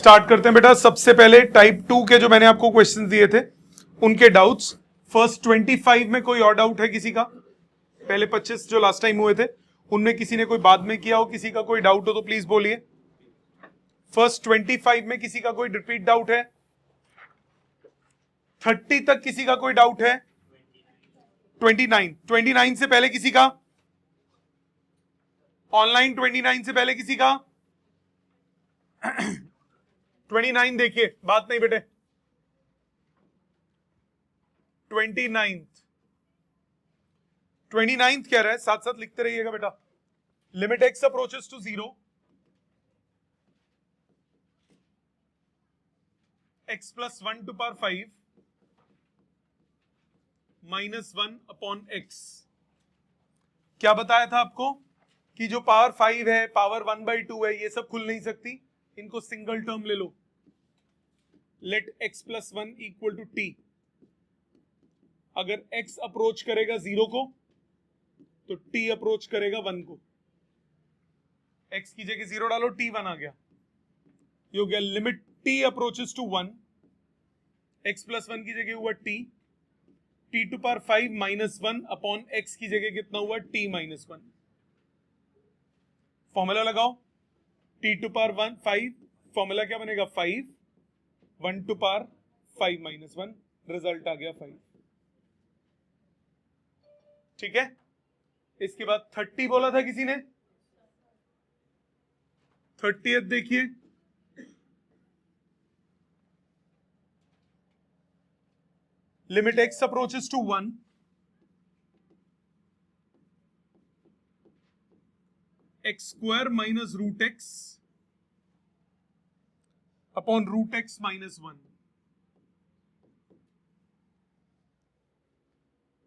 Start करते हैं बेटा। सबसे पहले टाइप 2 के जो मैंने आपको क्वेश्चंस दिए थे उनके डाउट्स। फर्स्ट 25 में कोई और डाउट है किसी का? पहले 25 जो लास्ट टाइम हुए थे उनमें किसी ने कोई बाद में किया हो, किसी का कोई डाउट हो तो प्लीज बोलिए। फर्स्ट 25 में किसी का कोई रिपीट डाउट है? 30 तक किसी का कोई डाउट है? 29 से पहले किसी का? ऑनलाइन 29 से पहले किसी का? 29 देखिए, बात नहीं बेटे। 29 कह रहा है, साथ साथ लिखते रहिएगा बेटा। Limit x approaches to 0, x plus 1 to power 5 minus 1 upon x। क्या बताया था आपको कि जो पावर 5 है, पावर 1/2 है, ये सब खुल नहीं सकती, इनको सिंगल टर्म ले लो। Let x plus 1 equal to t। अगर x अप्रोच करेगा 0 को तो t अप्रोच करेगा 1 को। x की जगह 0 डालो, t 1 आ गया। ये हो गया limit t approaches to 1, x plus 1 की जगह हुआ t to power 5 minus 1 upon x की जगह कितना हुआ? t minus 1। फॉर्मूला लगाओ, t टू पावर 5, फॉर्मूला क्या बनेगा? 5, 1 टू पावर 5 माइनस 1, रिजल्ट आ गया 5। ठीक है। इसके बाद 30 बोला था किसी ने? 30th देखिए, limit x approaches to 1, x square minus root x upon root x minus 1।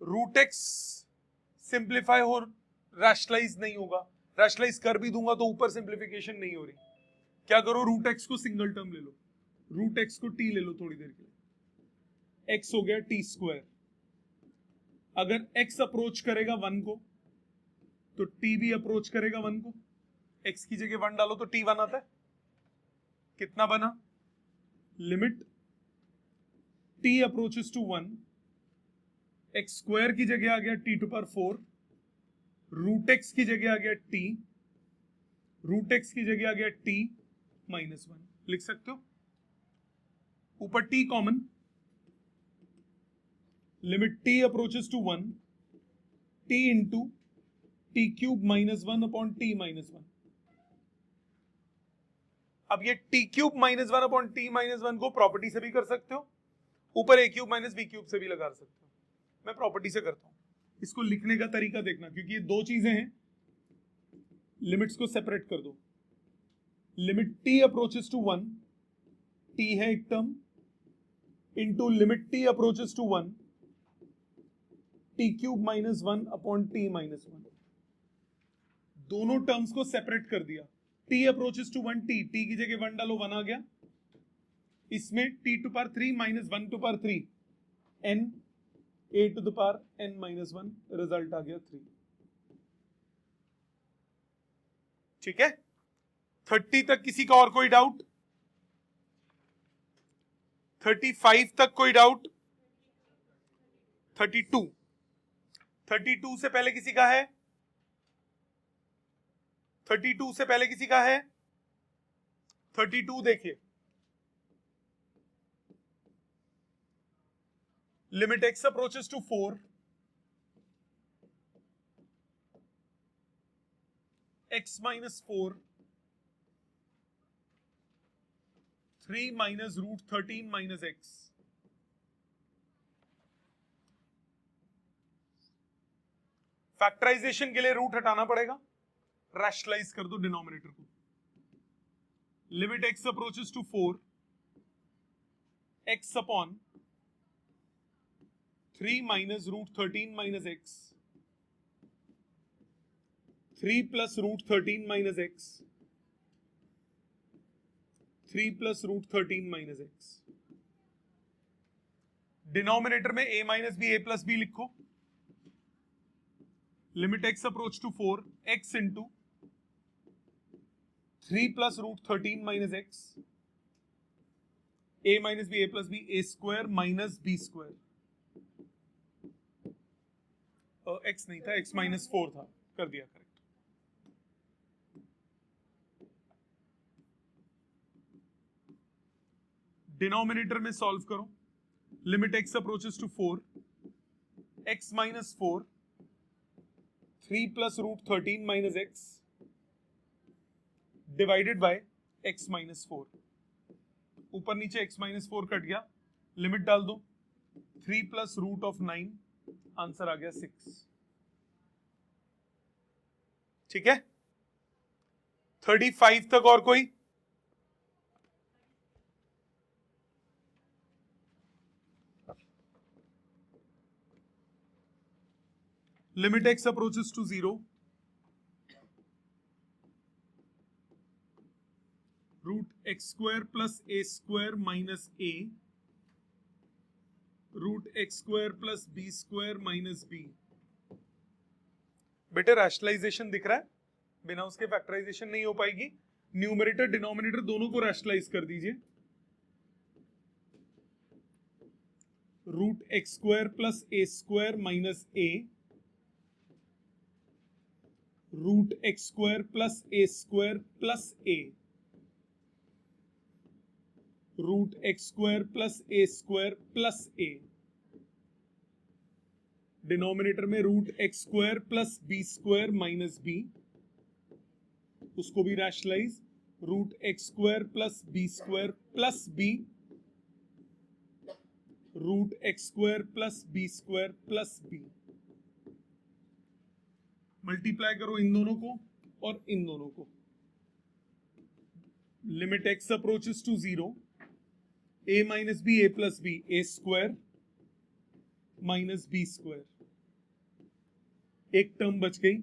Root x simplify हो, रैशनलाइज नहीं होगा। रैशनलाइज कर भी दूंगा तो ऊपर सिंप्लीफिकेशन नहीं हो रही। क्या करो, रूट एक्स को सिंगल टर्म ले लो, रूट एक्स को टी ले लो थोड़ी देर के लिए, एक्स हो गया टी स्क्वायर। अगर एक्स अप्रोच करेगा 1 को तो टी भी अप्रोच करेगा 1 को। एक्स की जगह 1 डालो तो टी 1 आता है। कितना बना? Limit T approaches to 1, x square की जगह आ गया T to power 4, root x की जगह आ गया टी, रूट एक्स की जगह आ गया टी माइनस 1। लिख सकते हो, ऊपर T common, limit T approaches to 1, T into T cube minus 1 upon T minus 1। अब ये T cube minus 1 upon T minus 1 को प्रॉपर्टी से भी कर सकते हो, ऊपर A cube minus B cube से भी लगा सकते हो। मैं प्रॉपर्टी से करता हूं। इसको लिखने का तरीका देखना, क्योंकि ये दो चीजें हैं, लिमिट्स को सेपरेट कर दो। Limit T approaches to 1, T है एक term, into limit T approaches to 1, T cube minus 1 upon T minus 1। दोनों टर्म्स को सेपरेट कर दिया। टी अप्रोचेस टू 1, टी की जगह 1 डालो, 1 आ गया। इसमें t to power 3 minus 1 to power 3, n a to the power n minus 1, result आ गया 3। ठीक है। 30 तक किसी का और कोई डाउट? 35 तक कोई डाउट? 32 से पहले किसी का है? 32 से पहले किसी का है? 32 देखिए, limit x approaches to 4, x minus 4, 3 minus root 13 minus x. Factorisation के लिए रूट हटाना पड़ेगा, रैशनलाइज कर दो डिनोमिनेटर को। Limit x approaches to 4, x upon 3 minus root 13 minus x, 3 plus root 13 minus x, 3 plus root 13 minus x. Denominator में a minus b, a plus b लिखो। Limit x approach to 4, x into 3 plus root 13 minus x a minus B A plus B A square minus B square, x नहीं था, x minus 4 था, कर दिया correct. Denominator में solve करो, limit x approaches to 4, x minus 4, 3 plus root 13 minus x divided by x minus 4, ऊपर नीचे x minus 4 cut गया, लिमिट डाल दो, 3 प्लस रूट ऑफ 9, आंसर आ गया 6। ठीक है, 35 तक और कोई? Limit x approaches to 0, root x square plus A square minus A, root x square plus B square minus B. बेटे रैशनलाइजेशन दिख रहा है, बिना उसके फैक्टराइजेशन नहीं हो पाएगी। न्यूमरेटर डिनोमिनेटर दोनों को रैशनलाइज कर दीजिए, root x square plus A square minus A, root x square plus A square plus A, root x square plus A square plus A, denominator में root x square plus B square minus B, उसको भी rationalise, root x square plus B square plus B, root x square plus B square plus B. Multiply करो इन दोनों को और इन दोनों को, limit x approaches to 0, A minus B A plus B A square minus B square, एक term बच गई,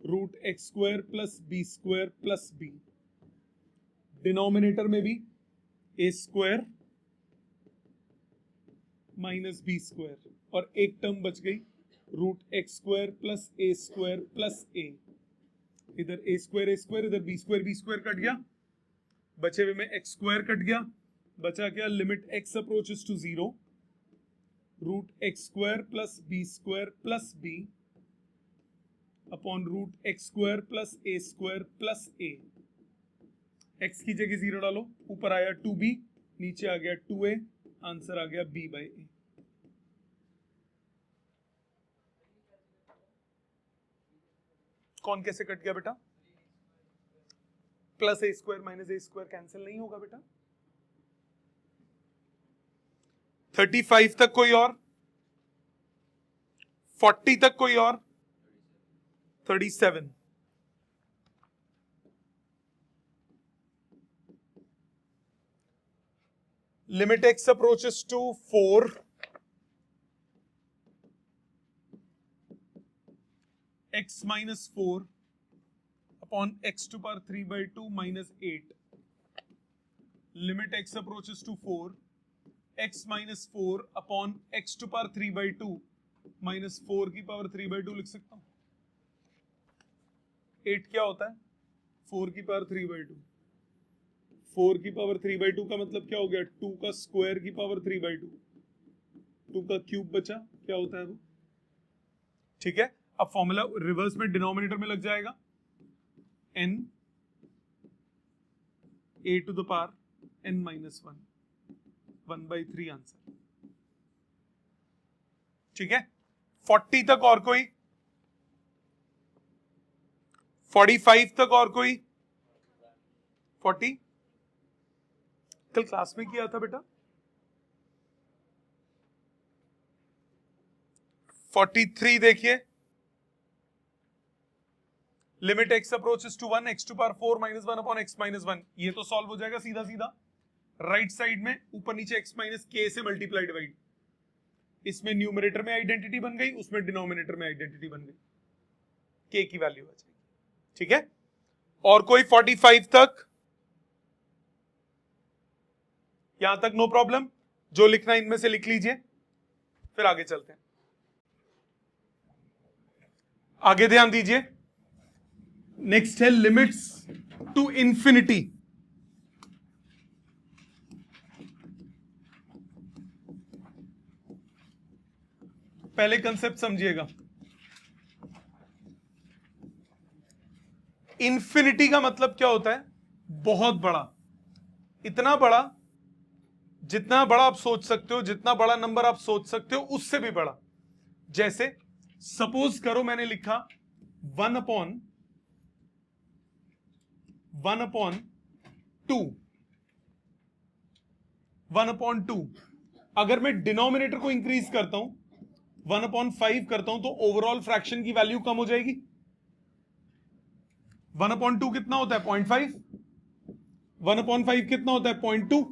root x square plus B square plus B, denominator में भी A square minus B square, और एक टर्म बच गई, root x square plus A square plus A, इधर ए स्क्वायर, इधर बी स्क्वायर कट गया, बचे हुए में एक्स स्क्वायर कट गया, बचा क्या, limit x approaches to 0, root x square plus B square plus b upon root x square plus A square plus a. X की जगह 0 डालो, ऊपर आया 2b, नीचे आ गया 2a, आंसर आ गया b बाई ए। कौन कैसे कट गया बेटा? प्लस ए स्क्वायर माइनस ए स्क्वायर कैंसिल नहीं होगा बेटा। 35 तक कोई और? 40 तक कोई और? 37, limit x approaches to 4, x minus 4 upon x to power 3/2 minus 8, limit x approaches to 4, x minus 4 upon x to power 3/2 minus 4 की पावर 3/2 लिख सकता हूं। 8 क्या होता है? 4 की पावर 3/2, 4 की पावर 3/2 का मतलब क्या हो गया? 2 का स्क्वायर की पावर 3/2, 2 का क्यूब बचा, क्या होता है वो? ठीक है, अब फॉर्मूला रिवर्स में डिनोमिनेटर में लग जाएगा, n a to the power n minus 1, 1/3 answer. ठीक है, 40 तक और कोई? 45 तक और कोई? 40 कल क्लास में किया था बेटा। 43 देखिए, limit x approaches to 1, x to power 4 minus 1 upon x minus 1, ये तो सॉल्व हो जाएगा सीधा सीधा। राइट साइड में ऊपर नीचे एक्स माइनस के से मल्टीप्लाई डिवाइड, इसमें न्यूमरेटर में आइडेंटिटी बन गई, उसमें डिनोमिनेटर में आइडेंटिटी बन गई, के की वैल्यू आ जाएगी। ठीक है, और कोई 45 तक? यहां तक नो प्रॉब्लम, जो लिखना इनमें से लिख लीजिए, फिर आगे चलते हैं। आगे ध्यान दीजिए, नेक्स्ट है लिमिट्स टू इंफिनिटी। पहले कंसेप्ट समझिएगा। इंफिनिटी का मतलब क्या होता है? बहुत बड़ा, इतना बड़ा, जितना बड़ा आप सोच सकते हो, जितना बड़ा नंबर आप सोच सकते हो उससे भी बड़ा। जैसे सपोज करो मैंने लिखा 1/2 अगर मैं डिनोमिनेटर को इंक्रीज करता हूं 1/5 करता हूं तो ओवरऑल फ्रैक्शन की वैल्यू कम हो जाएगी। 1/2 कितना होता है? 0.5। 1/5 कितना होता है? 0.2।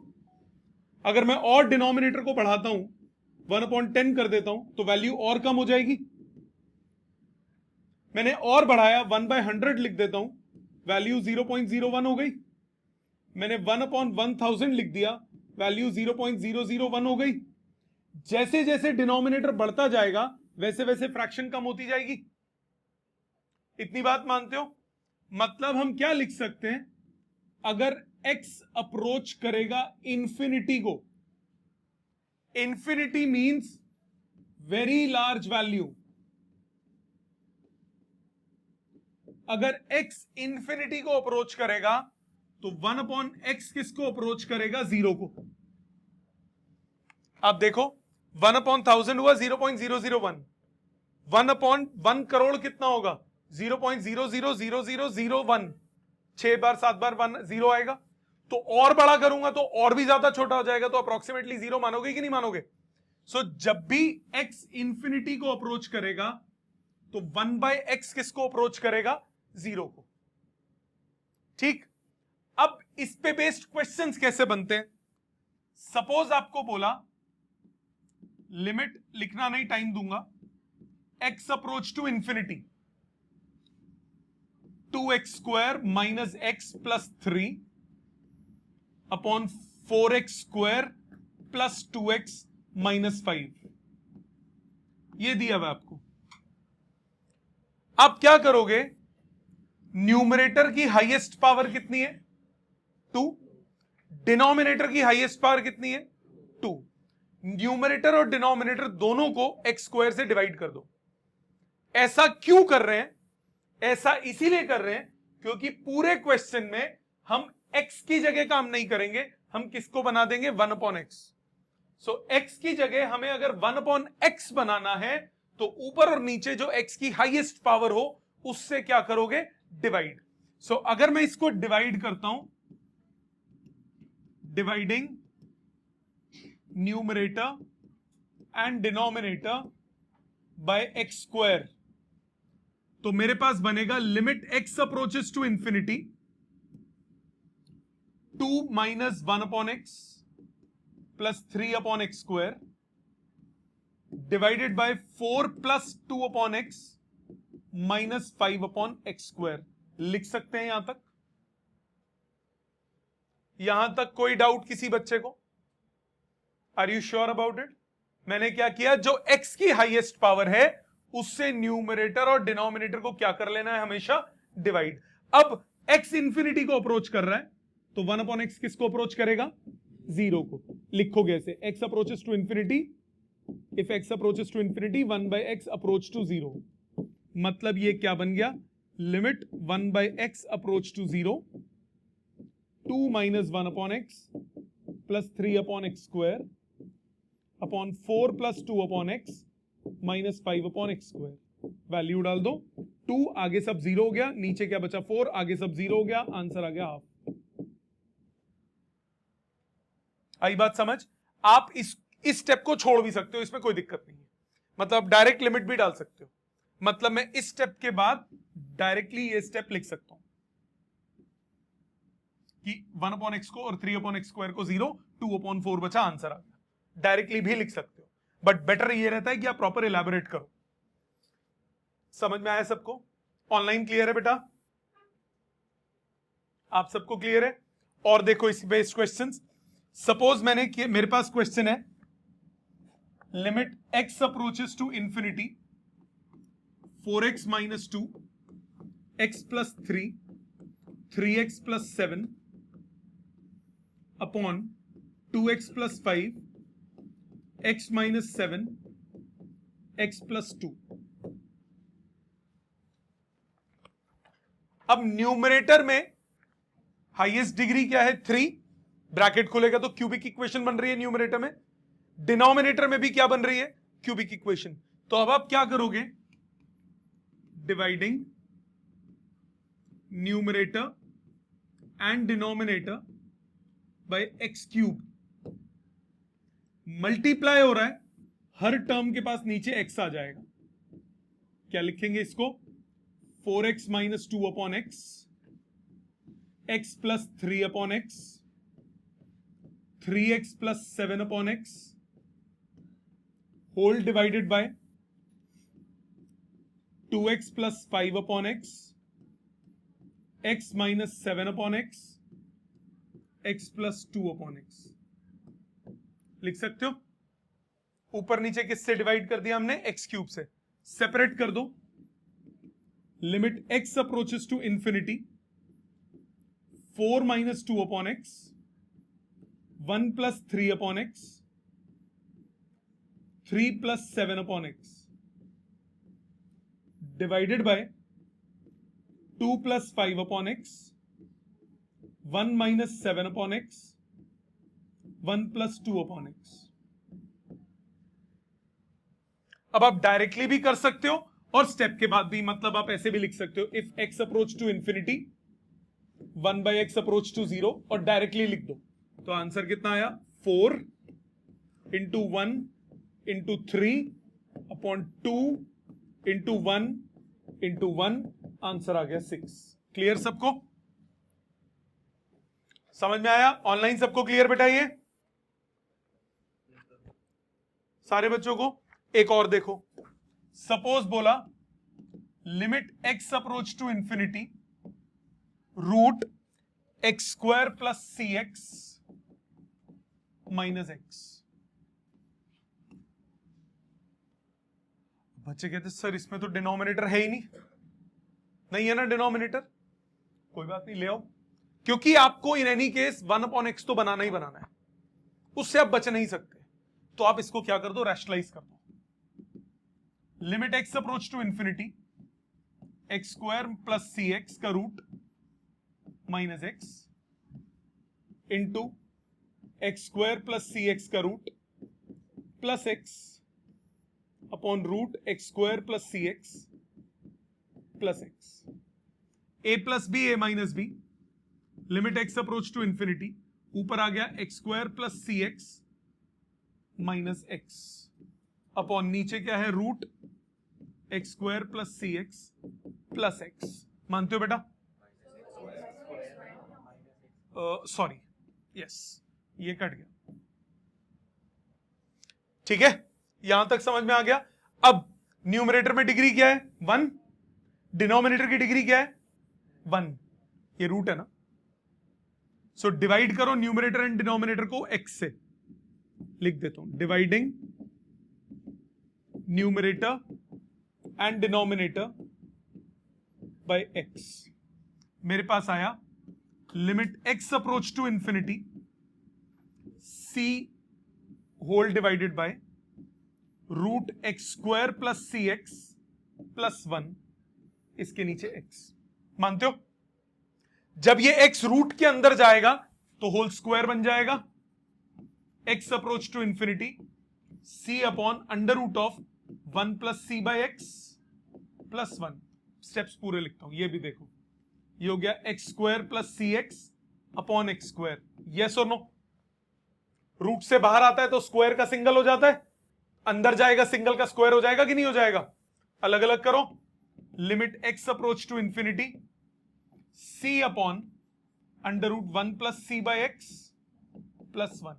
अगर मैं और डिनोमिनेटर को बढ़ाता हूं 1/10 कर देता हूं तो वैल्यू और कम हो जाएगी। मैंने और बढ़ाया 1/100 लिख देता हूं, वैल्यू 0.01 हो गई। मैंने 1/1000 लिख दिया, वैल्यू 0.001 हो गई। जैसे जैसे डिनोमिनेटर बढ़ता जाएगा वैसे वैसे फ्रैक्शन कम होती जाएगी। इतनी बात मानते हो? मतलब हम क्या लिख सकते हैं? अगर x अप्रोच करेगा इंफिनिटी को, infinity means very large value. अगर x इंफिनिटी को अप्रोच करेगा तो 1/x किसको अप्रोच करेगा? 0 को। आप देखो 1/1000 हुआ 0.001। 1/1 करोड़ कितना होगा? 0.000001। 6 बार 7 बार 1 0 आएगा। तो और बड़ा करूंगा तो और भी ज्यादा छोटा हो जाएगा, तो अप्रोक्सीमेटली 0 मानोगे कि नहीं मानोगे? सो जब भी x इंफिनिटी को अप्रोच करेगा तो 1/x किसको अप्रोच करेगा? 0 को। ठीक, अब इस पे बेस्ड क्वेश्चंस कैसे बनते हैं? सपोज आपको बोला, लिमिट लिखना नहीं, टाइम दूंगा, x approach to infinity 2x² minus x plus 3 upon 4x² plus 2x minus 5, ये दिया हुआ आपको। आप क्या करोगे? न्यूमरेटर की हाईएस्ट पावर कितनी है? 2। डिनोमिनेटर की हाईएस्ट पावर कितनी है? 2। न्यूमरेटर और डिनोमिनेटर दोनों को x² से डिवाइड कर दो। ऐसा क्यों कर रहे हैं? ऐसा इसीलिए कर रहे हैं क्योंकि पूरे क्वेश्चन में हम x की जगह काम नहीं करेंगे, हम किसको बना देंगे? 1/x। सो x की जगह हमें अगर 1/x बनाना है तो ऊपर और नीचे जो x की हाईएस्ट पावर हो उससे क्या करोगे? डिवाइड। सो अगर मैं इसको डिवाइड करता हूं, dividing numerator and denominator by x², तो मेरे पास बनेगा limit x approaches to infinity 2 minus 1/x plus 3/x² divided by 4 plus 2/x minus 5/x²। लिख सकते हैं यहां तक कोई डाउट किसी बच्चे को? Are you sure about it? मैंने क्या किया, जो x की हाईएस्ट पावर है उससे न्यूमरेटर और डिनोमिनेटर को क्या कर लेना है? हमेशा डिवाइड। अब x इंफिनिटी को अप्रोच कर रहा है तो 1/x किसको अप्रोच करेगा? 0 को। लिखोगे ऐसे, x approaches to infinity, if x approaches to infinity 1/x approach to 0। मतलब ये क्या बन गया? Limit 1/x approach to 0 2 minus 1/x plus 3/x² upon 4 plus 2/x minus 5/x²। Value डाल दो, 2 आगे सब 0 हो गया, नीचे क्या बचा? 4 आगे सब 0 हो गया, आंसर आ गया हाफ। आई बात समझ? आप इस स्टेप को छोड़ भी सकते हो, इसमें कोई दिक्कत नहीं है। मतलब डायरेक्ट लिमिट भी डाल सकते हो। मतलब मैं इस स्टेप के बाद डायरेक्टली ये स्टेप लिख सकता हूं कि 1/x को और 3/x² को 0, 2/4 बचा, आंसर आ गया। डायरेक्टली भी लिख सकते हो, बट बेटर ये रहता है कि आप प्रॉपर इलैबोरेट करो। समझ में आया सबको? ऑनलाइन क्लियर है बेटा? आप सबको क्लियर है? और देखो इस बेस्ड क्वेश्चंस। सपोज मेरे पास क्वेश्चन है, limit x approaches to infinity 4x minus 2 x plus 3 3x plus 7 upon 2x plus 5 x minus 7 x plus 2। अब न्यूमरेटर में हाईएस्ट डिग्री क्या है 3, ब्रैकेट खोलेगा तो क्यूबिक इक्वेशन बन रही है न्यूमरेटर में, डिनोमिनेटर में भी क्या बन रही है क्यूबिक इक्वेशन। तो अब आप क्या करोगे, dividing numerator and denominator bye x cube, multiply हो रहा है, हर टर्म के पास नीचे एक्स आ जाएगा, क्या लिखेंगे इसको 4x minus 2 upon x, x plus 3 upon x, 3x plus 7 upon x, whole divided by 2x plus 5 upon x, x minus 7 upon x, x plus 2 upon x. लिख सकते हो, ऊपर नीचे किससे डिवाइड कर दिया हमने, एक्स क्यूब से। सेपरेट कर दो, limit x approaches to infinity 4 minus 2 upon x, 1 plus 3 upon x, 3 plus 7 upon x, divided by 2 plus 5 upon x, 1 minus 7 upon x, 1 plus 2 upon x. अब आप डायरेक्टली भी कर सकते हो और स्टेप के बाद भी, मतलब आप ऐसे भी लिख सकते हो, if x approach to infinity 1 by x approach to 0, और डायरेक्टली लिख दो। तो आंसर कितना आया, 4 into 1 into 3 upon 2 into 1 into 1, answer आ गया 6। क्लियर सबको, समझ में आया, ऑनलाइन सबको क्लियर बेटा ये सारे बच्चों को। एक और देखो, सपोज बोला limit x approach to infinity root x square plus c x minus x. बच्चे कहते सर इसमें तो डिनोमिनेटर है ही नहीं है ना डिनोमिनेटर, कोई बात नहीं ले आओ, क्योंकि आपको in any case 1 upon x तो बनाना ही बनाना है, उससे आप बच नहीं सकते। तो आप इसको क्या कर दो, रैशनलाइज कर दो। Limit x approach to infinity x square plus c x का root minus x into x square plus c x का root plus x upon root x square plus c x plus x. A plus B a minus b, limit x approach to infinity, ऊपर आ गया x square plus c x minus x अपॉन नीचे क्या है, root x square plus c x plus x. मानते हो बेटा, सॉरी यस ये कट गया, ठीक है, यहां तक समझ में आ गया। अब न्यूमरेटर में डिग्री क्या है 1, डिनोमिनेटर की डिग्री क्या है 1, ये रूट है ना, सो डिवाइड करो न्यूमरेटर एंड डिनोमिनेटर को x से, लिख देता हूं dividing numerator and denominator by x। मेरे पास आया limit x approach to infinity c whole divided by root x square plus c x plus 1, इसके नीचे x। मानते हो, जब ये x रूट के अंदर जाएगा तो होल स्क्वायर बन जाएगा, x approach to infinity c upon under root of 1 plus c by x plus 1। Steps पूरे लिखता हूं, ये भी देखो, ये हो गया x square plus c x upon x square. Yes और नो, रूट से बाहर आता है तो स्क्वायर का सिंगल हो जाता है, अंदर जाएगा सिंगल का स्क्वायर हो जाएगा कि नहीं हो जाएगा, अलग अलग करो। Limit x approach to infinity c upon under root 1 plus c by x plus 1।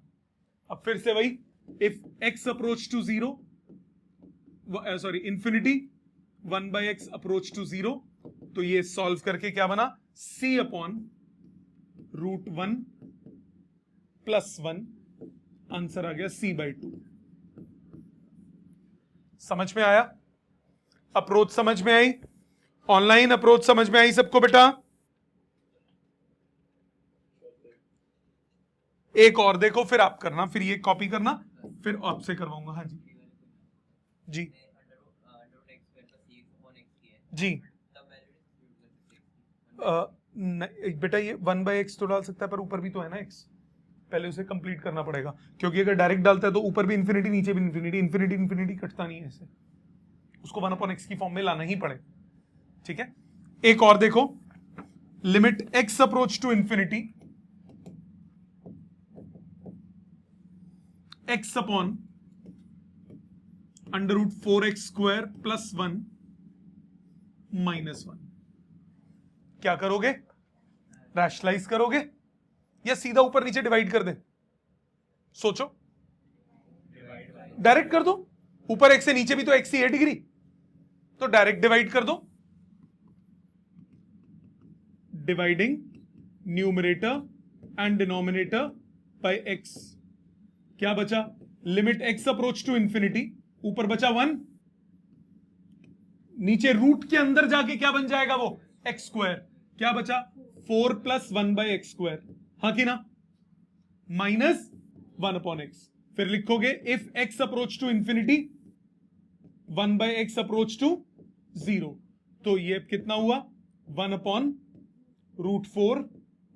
अब फिर से वही, if x approach to 0, sorry infinity 1 by x approach to 0, तो ये सॉल्व करके क्या बना, c upon root 1 plus 1, answer आ गया c बाय 2। समझ में आया, अप्रोच समझ में आई, ऑनलाइन अप्रोच समझ में आई सबको बेटा। एक और देखो फिर आप करना, फिर ये कॉपी करना, फिर आपसे करवाऊंगा। हाँ जी जी जी बेटा ये 1/x तो डाल सकता है, पर ऊपर भी तो है ना x, पहले उसे कंप्लीट करना पड़ेगा, क्योंकि अगर डायरेक्ट डालता है तो ऊपर भी इन्फिनिटी नीचे भी इन्फिनिटी, इन्फिनिटी इन्फिनिटी कटता नहीं है ऐसे, उसको 1/x की फॉर्म में लाना ही पड़े। ठीक है, एक और देखो, limit x approach to infinity x upon √4x² plus 1 -1। क्या करोगे, रैशनलाइज करोगे या सीधा ऊपर नीचे डिवाइड कर दे? सोचो, डायरेक्ट कर दो, ऊपर x से नीचे भी तो x ही है डिग्री, तो डायरेक्ट डिवाइड कर दो, dividing numerator and denominator by x। क्या बचा, limit x approach to infinity, ऊपर बचा 1, नीचे रूट के अंदर जाके क्या बन जाएगा वो x², क्या बचा 4 + 1/x², हाँ कि ना, -1/x। फिर लिखोगे if x approach to infinity 1/x approach to 0, तो ये कितना हुआ 1/√4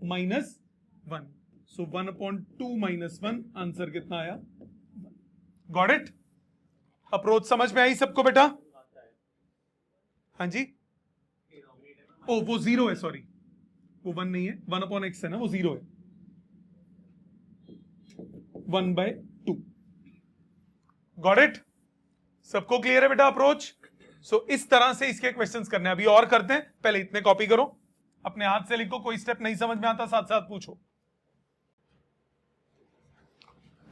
-1, सो 1/2 -1, आंसर कितना आया? Got it? अप्रोच समझ में आई सबको बेटा? हाँ जी, ओ वो 0 है, सॉरी वो 1 नहीं है, 1/x है ना, वो 0 है, 1/2। Got it? सबको क्लियर है बेटा अप्रोच? सो इस तरह से इसके क्वेश्चंस करने हैं। अभी और करते हैं, पहले इतने कॉपी करो, अपने हाथ से लिखो, कोई स्टेप नहीं समझ में आता साथ साथ पूछो।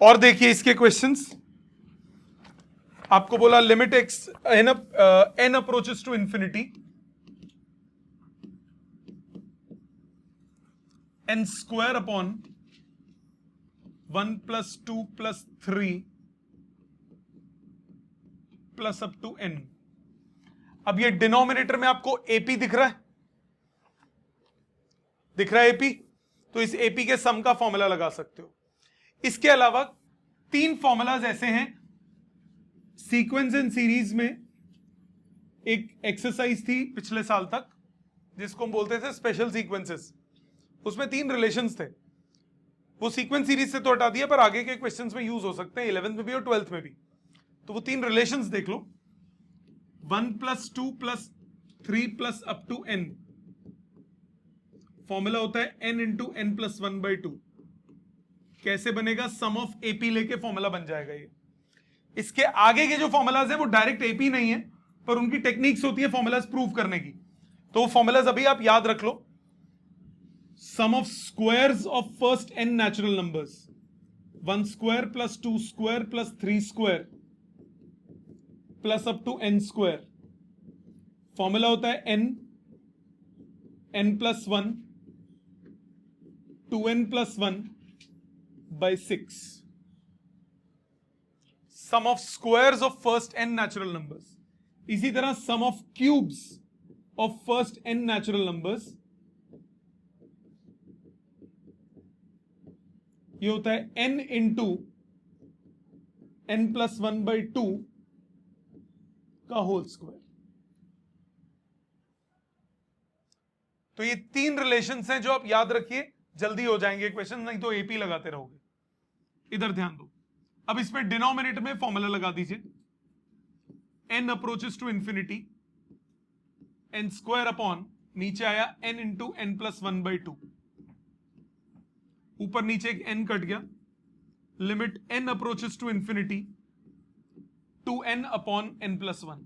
और देखिए इसके क्वेश्चंस, आपको बोला limit x n approaches to infinity n² upon 1 + 2 + 3 plus up to n। अब ये डिनोमिनेटर में आपको AP दिख रहा है, दिख रहा है AP, तो इस AP के सम का फॉर्मूला लगा सकते हो। इसके अलावा 3 फॉर्मूलाज ऐसे हैं, सीक्वेंस एंड सीरीज में एक एक्सरसाइज थी पिछले साल तक जिसको हम बोलते थे स्पेशल सीक्वेंसेस, उसमें 3 रिलेशंस थे, वो सीक्वेंस सीरीज से तो हटा दिया, पर आगे के क्वेश्चंस में यूज हो सकते हैं, 11th में भी और 12th में भी। तो वो 3 रिलेशंस देख लो, 1 + 2 + 3 plus up to n, formula होता है n × n + 1/2। कैसे बनेगा, सम ऑफ AP लेके फॉर्मूला बन जाएगा ये। इसके आगे के जो फॉर्मूलाज हैं वो डायरेक्ट AP नहीं है, पर उनकी टेक्निक्स होती है फॉर्मूलाज प्रूव करने की, तो वो फॉर्मूलाज अभी आप याद रख लो। Sum of squares of first n natural numbers, 1² + 2² + 3² plus up to n², formula होता है n + 1 2n + 1/6। Sum of squares of first n natural numbers. इसी तरह sum of cubes of first n natural numbers, ये होता है n × n + 1/2 का whole square. तो ये 3 रिलेशंस हैं जो आप याद रखिए, जल्दी हो जाएंगे क्वेश्चन, नहीं तो AP लगाते रहोगे। इधर ध्यान दो, अब इसमें डिनोमिनेटर में फॉर्मूला लगा दीजिए, n approaches to infinity n² upon, नीचे आया n × n + 1/2, ऊपर नीचे एक n कट गया, limit n approaches to infinity 2n upon n + 1।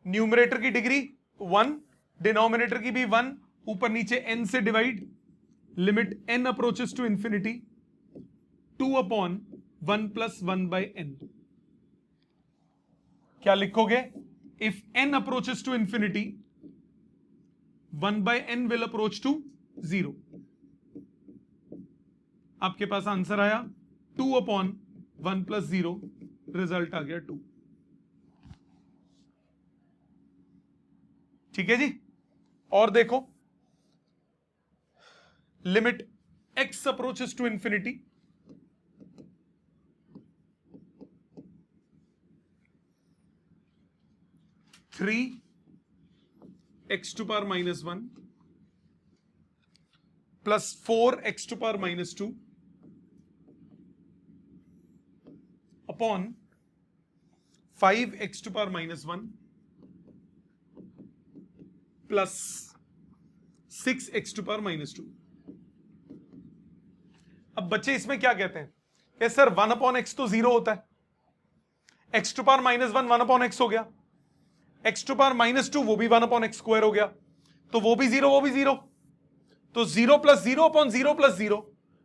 Numerator की डिग्री 1, डिनोमिनेटर की भी 1, ऊपर नीचे n से divide, limit n approaches to infinity 2 upon 1 + 1/n। क्या लिखोगे, if n approaches to infinity 1/n will approach to 0। आपके पास आंसर आया 2 अपॉन 1 + 0, रिजल्ट आ गया 2। ठीक है जी, और देखो, limit x approaches to infinity 3 x to power minus 1 plus 4 x to power minus 2 upon 5 x to power minus 1 plus 6 x to power minus 2। अब बच्चे इसमें क्या कहते हैं कि सर 1 अपॉन एक्स तो 0 होता है, x to power minus 1 1 upon x हो गया, x टू पावर माइनस 2 वो भी 1 अपॉन एक्स स्क्वायर हो गया, तो वो भी 0 वो भी 0, तो 0 प्लस 0 अपॉन 0 प्लस 0,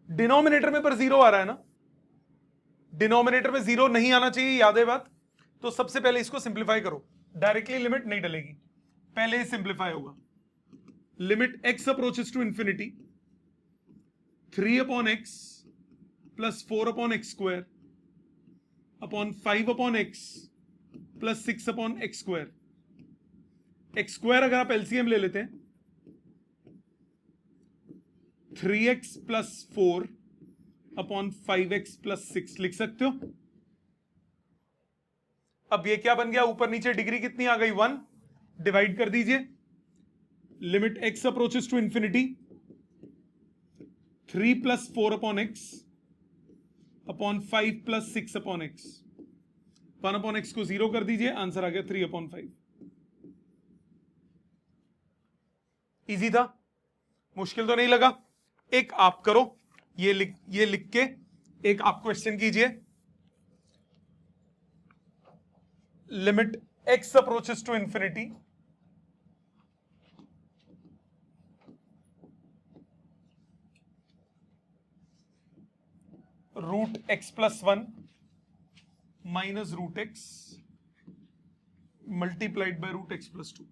डिनोमिनेटर में पर 0 आ रहा है ना, डिनोमिनेटर में 0 नहीं आना चाहिए, याद है बात। तो सबसे पहले इसको सिंप्लीफाई करो, डायरेक्टली लिमिट नहीं डलेगी, पहले ही सिंप्लीफाई होगा। Limit x approaches to infinity 3 upon x plus 4 upon x square upon 5 upon x plus 6 upon x square. X square अगर आप एलसीएम ले लेते हैं 3x plus 4 upon 5x plus 6 लिख सकते हो। अब ये क्या बन गया, ऊपर नीचे डिग्री कितनी आ गई 1, डिवाइड कर दीजिए। Limit x approaches to infinity 3 plus 4 upon x upon 5 plus 6 upon x, 1 upon x को 0 कर दीजिए, आंसर आ गया 3 अपॉन 5। इजी था, मुश्किल तो नहीं लगा। एक आप करो, ये लिख के एक आप क्वेश्चन कीजिए। Limit x approaches to infinity root x plus 1 minus root x multiplied by root x plus 2।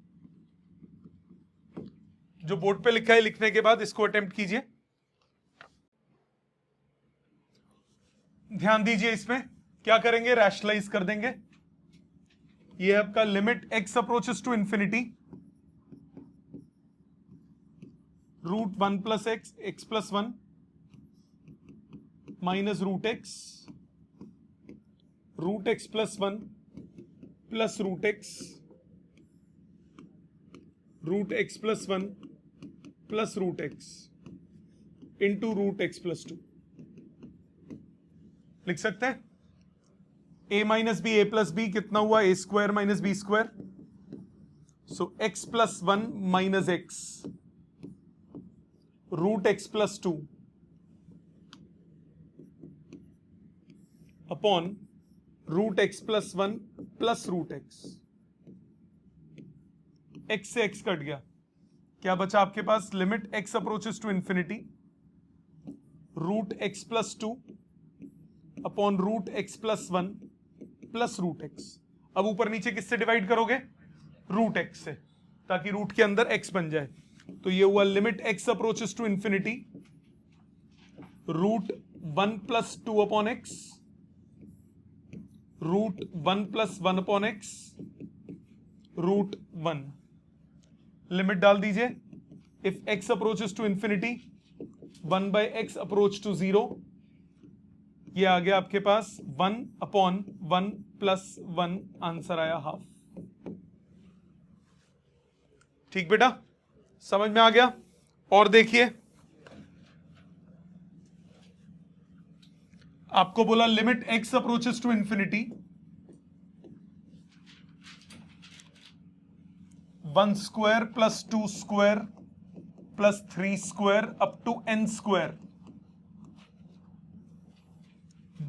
जो बोर्ड पे लिखा है लिखने के बाद इसको अटेम्प्ट कीजिए। ध्यान दीजिए, इसमें क्या करेंगे, रैशनलाइज कर देंगे। ये आपका limit x approaches to infinity root 1 plus x x plus 1 minus root x plus 1 plus root x plus 1 plus root x into root x plus 2 लिख सकते हैं। a minus B A plus b कितना हुआ, a square minus B square, so x plus 1 minus x root x plus 2 upon root x plus 1 plus root x. X से x cut गया, क्या बचा आपके पास, limit x approaches to infinity root x plus 2 upon root x plus 1 plus root x. अब ऊपर नीचे किससे डिवाइड करोगे, रूट एक्स से, ताकि रूट के अंदर x बन जाए। तो ये हुआ limit x approaches to infinity root 1 plus 2 upon x root 1 plus 1 upon x root 1। Limit डाल दीजिए, if x approaches to infinity 1 by x approach to 0, ये आ गया आपके पास 1 अपॉन 1 प्लस 1, आंसर आया हाफ। ठीक बेटा, समझ में आ गया। और देखिए, आपको बोला limit x approaches to infinity 1 square plus 2 square plus 3 square up to n square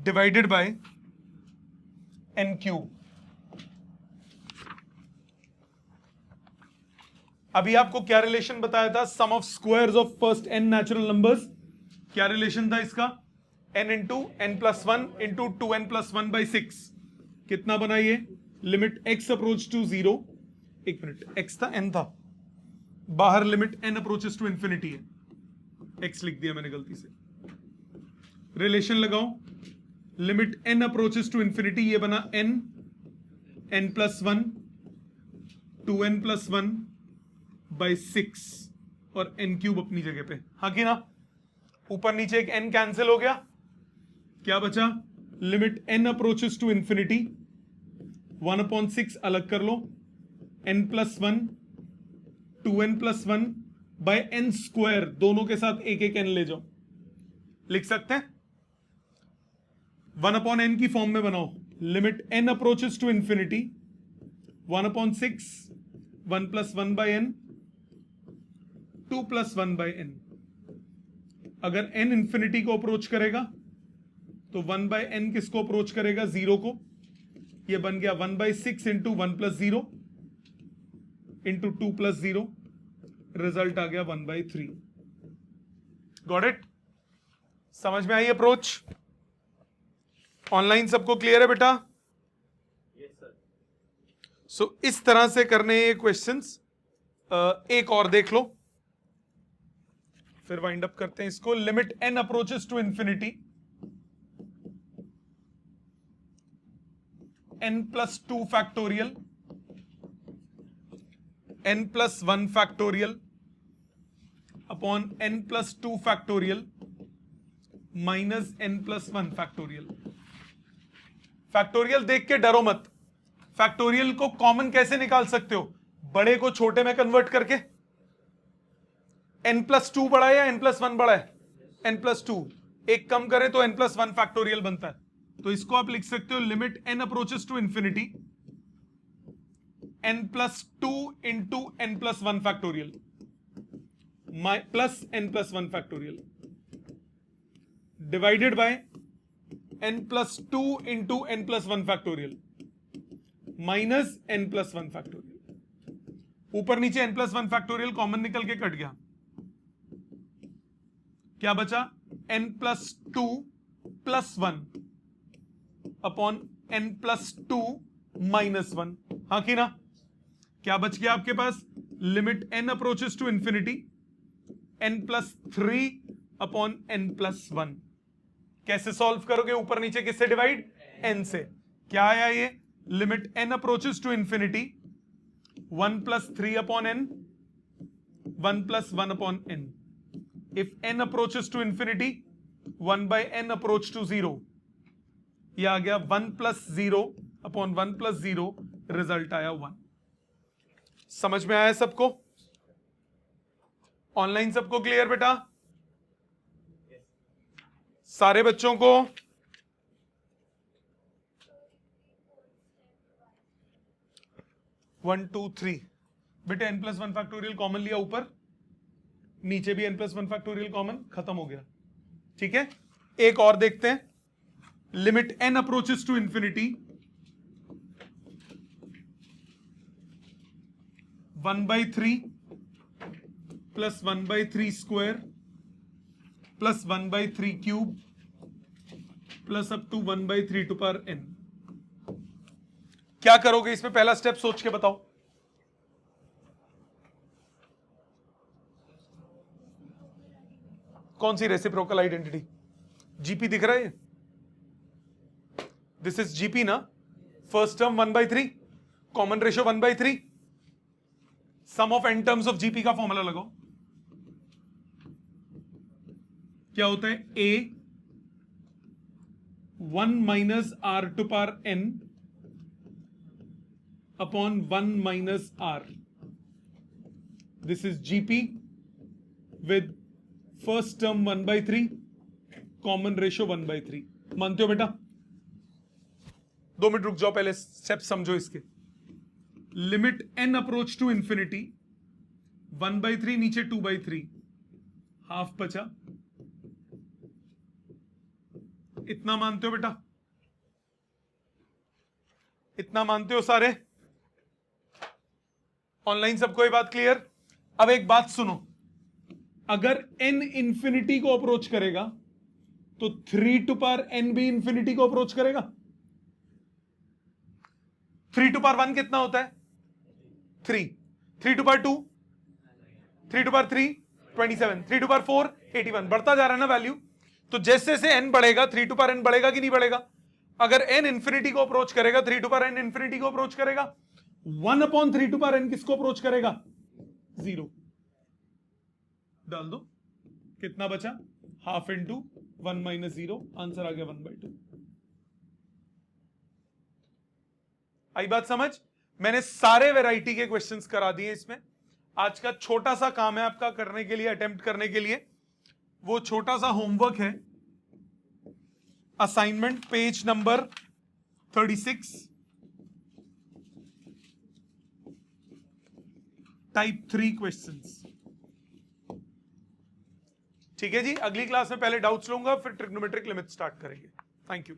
divided by n cube. अभी आपको क्या रिलेशन बताया था, sum of squares of first n natural numbers. क्या रिलेशन था इसका, n into n plus 1 into 2n plus 1 by 6 कितना बना ये, लिमिट x अप्रोच टू 0, एक मिनट, x था n था, बाहर limit n approaches to infinity है, x लिख दिया मैंने गलती से। रिलेशन लगाओ, limit n approaches to infinity, ये बना n plus 1 2n plus 1 by 6 और n क्यूब अपनी जगह पे, हाँ कि ना। ऊपर नीचे एक n कैंसिल हो गया, क्या बचा, limit n approaches to infinity 1/6 अलग कर लो n plus 1 2n plus 1 by n square, दोनों के साथ एक एक n ले जाओ, लिख सकते हैं 1 अपॉन n की फॉर्म में बनाओ, limit n approaches to infinity 1 upon 6 1 plus 1 by n 2 plus 1 by n। अगर n इंफिनिटी को अप्रोच करेगा तो 1 बाय n किसको अप्रोच करेगा? 0 को। ये बन गया 1 by 6 into 1 plus 0 into 2 plus 0, result आ गया 1 बाय 3। Got it? समझ में आई अप्रोच? ऑनलाइन सबको क्लियर है बेटा? Yes sir. सो इस तरह से करने ये क्वेश्चंस। एक और देख लो, फिर वाइंड अप करते हैं इसको। Limit n approaches to infinity n plus 2 factorial n plus 1 factorial upon n plus 2 factorial minus n plus 1 factorial. Factorial देख के डरो मत। फैक्टोरियल को कॉमन कैसे निकाल सकते हो? बड़े को छोटे में कन्वर्ट करके। n प्लस 2 बड़ा है या n प्लस 1 बड़ा है? n plus 2। एक कम करें तो n प्लस 1 फैक्टोरियल बनता है। तो इसको आप लिख सकते हो limit n approaches to infinity n plus 2 into n plus 1 factorial plus n plus 1 factorial divided by n plus 2 into n plus 1 factorial minus n plus 1 factorial. ऊपर नीचे n प्लस 1 फैक्टोरियल कॉमन निकल के cut गया, क्या बचा? n plus 2 plus 1 upon n plus 2 minus 1। हाँ कि ना? क्या बच गया आपके पास? Limit n approaches to infinity n plus 3 upon n plus 1। कैसे सॉल्व करोगे? ऊपर नीचे किससे डिवाइड? n से। क्या आया ये? Limit n approaches to infinity 1 plus 3 upon n 1 plus 1 upon n। If n approaches to infinity 1 by n approach to 0। ये आ गया 1 प्लस 0 अपॉन 1 प्लस 0, रिजल्ट आया 1। समझ में आया सबको? ऑनलाइन सबको क्लियर बेटा? सारे बच्चों को? वन टू थ्री बेटे n प्लस 1 फैक्टोरियल कॉमन लिया ऊपर, नीचे भी n प्लस 1 फैक्टोरियल कॉमन, खत्म हो गया। ठीक है, एक और देखते हैं। Limit n approaches to infinity 1 by 3 plus 1 by 3 square plus 1 by 3 cube plus up to 1 by 3 to power n। क्या करोगे इसमें? पहला स्टेप सोच के बताओ। कौन सी रेसिप्रोकल आइडेंटिटी? जीपी दिख रहा है? दिस इज जीपी ना? First term 1 by 3, common ratio 1 by 3, sum of n terms of GP का फॉर्मूला लगाओ। क्या होता है? a 1 minus r to power n upon 1 minus r। This is GP with first term 1 by 3, common ratio 1 by 3। मानते हो बेटा? 2 minute रुक जाओ, पहले स्टेप समझो इसके। Limit n approach to infinity 1 by 3 नीचे 2 बाई 3, हाफ बचा। इतना मानते हो बेटा? इतना मानते हो सारे? ऑनलाइन सबको ये बात क्लियर? अब एक बात सुनो, अगर n इंफिनिटी को अप्रोच करेगा तो 3 टू पावर n भी इंफिनिटी को अप्रोच करेगा। 3 टू पावर 1 कितना होता है? 3। 3 to power 2, 3 to power 3 27, 3 to power 4 81। बढ़ता जा रहा है ना वैल्यू? तो जैसे जैसे n बढ़ेगा 3 टू पावर n बढ़ेगा कि नहीं बढ़ेगा? अगर n इंफिनिटी को अप्रोच करेगा, 3 टू पावर n इंफिनिटी को अप्रोच करेगा, 1 अपॉन 3 टू पावर n किसको अप्रोच करेगा? 0। डाल दो, कितना बचा? हाफ इंटू 1 माइनस 0, आंसर आ गया 1 बाई 2। आई बात समझ? मैंने सारे वैरायटी के क्वेश्चंस करा दिए इसमें। आज का छोटा सा काम है आपका करने के लिए, अटेम्प्ट करने के लिए, वो छोटा सा होमवर्क है, assignment page number 36, type 3 questions. ठीक है जी, अगली क्लास में पहले डाउट्स लूंगा, फिर ट्रिग्नोमेट्रिक लिमिट स्टार्ट करेंगे। Thank you.